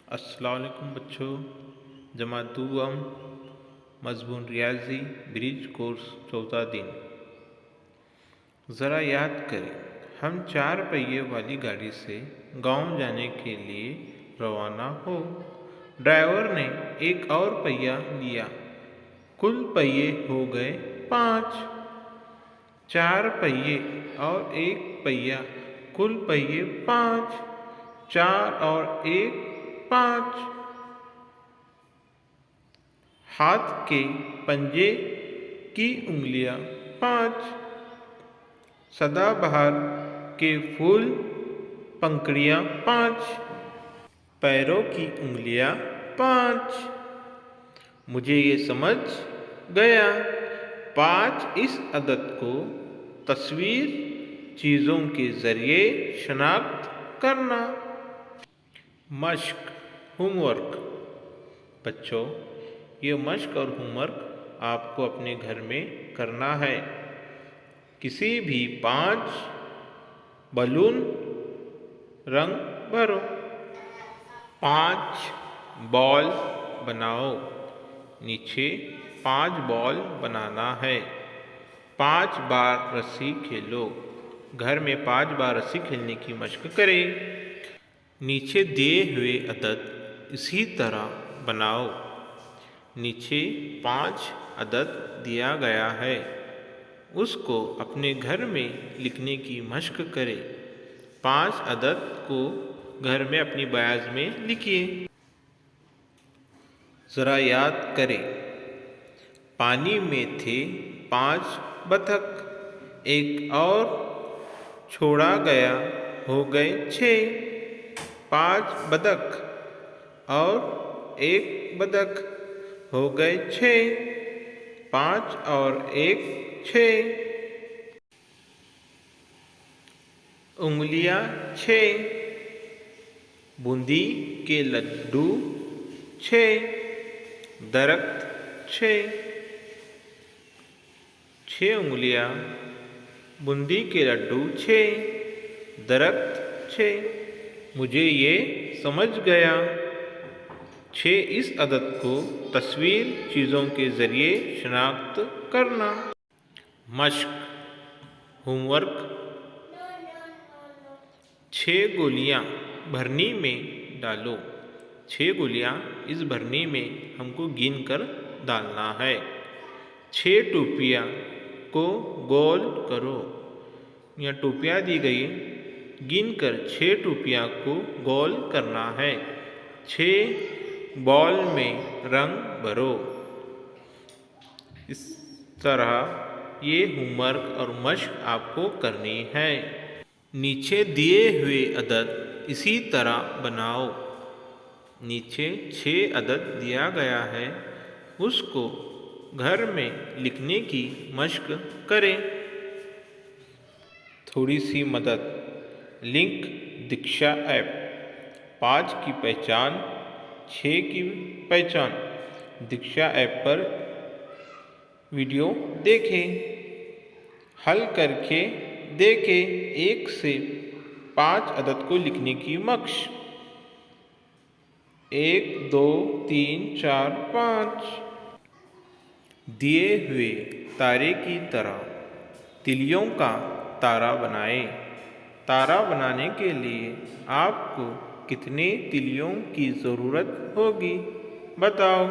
अस्सलाम वालेकुम बच्चों। जमात दुआम मज़मून रियाजी ब्रिज कोर्स चौथा दिन। ज़रा याद करें, हम 4 पहिए वाली गाड़ी से गांव जाने के लिए रवाना हो। ड्राइवर ने एक और पहिया लिया, कुल पहिए हो गए 5। 4 पहिए और एक पहिया, कुल पहिए 5। 4 और 1 5। हाथ के पंजे की उंगलियां 5। सदाबहार के फूल पंखुड़ियां 5। पैरों की उंगलियां 5। मुझे ये समझ गया। 5 इस अदद को तस्वीर चीज़ों के ज़रिए शनाख्त करना। मश्क होमवर्क। बच्चों, ये मश्क और होमवर्क आपको अपने घर में करना है। किसी भी 5 बलून रंग भरो। 5 बॉल बनाओ। नीचे 5 बॉल बनाना है। 5 बार रस्सी खेलो। घर में 5 बार रस्सी खेलने की मश्क करें। नीचे दिए हुए अदद इसी तरह बनाओ। नीचे 5 अदद दिया गया है, उसको अपने घर में लिखने की मश्क करें। 5 अदद को घर में अपनी बयाज में लिखिए। ज़रा याद करें, पानी में थे 5 बतख, एक और छोड़ा गया, हो गए 6। 5 बतख और एक बतख, हो गए 6। 5 और 1 6। उंगलियां 6। बूंदी के लड्डू 6। दरख्त 6। 6 उंगलियां, बूंदी के लड्डू 6, दरख्त 6। मुझे ये समझ गया। 6 इस अदद को तस्वीर चीज़ों के ज़रिए शनाख्त करना। मश्क होमवर्क। 6 गोलियां भरनी में डालो। 6 गोलियां इस भरनी में हमको गिन कर डालना है। 6 टोपियां को गोल करो। यहाँ टोपियां दी गई, गिनकर 6 टोपियां को गोल करना है। 6 बॉल में रंग भरो। इस तरह ये होमवर्क और मश्क आपको करनी है। नीचे दिए हुए अदद इसी तरह बनाओ। नीचे 6 अदद दिया गया है, उसको घर में लिखने की मश्क करें। थोड़ी सी मदद। लिंक दीक्षा ऐप। 5 की पहचान, 6 की पहचान। दीक्षा ऐप पर वीडियो देखें, हल करके देखें। 1 से 5 अदद को लिखने की मश्क। 1 2 3 4 5। दिए हुए तारे की तरह तिलियों का तारा बनाएं। तारा बनाने के लिए आपको कितने तिलियों की ज़रूरत होगी, बताओ।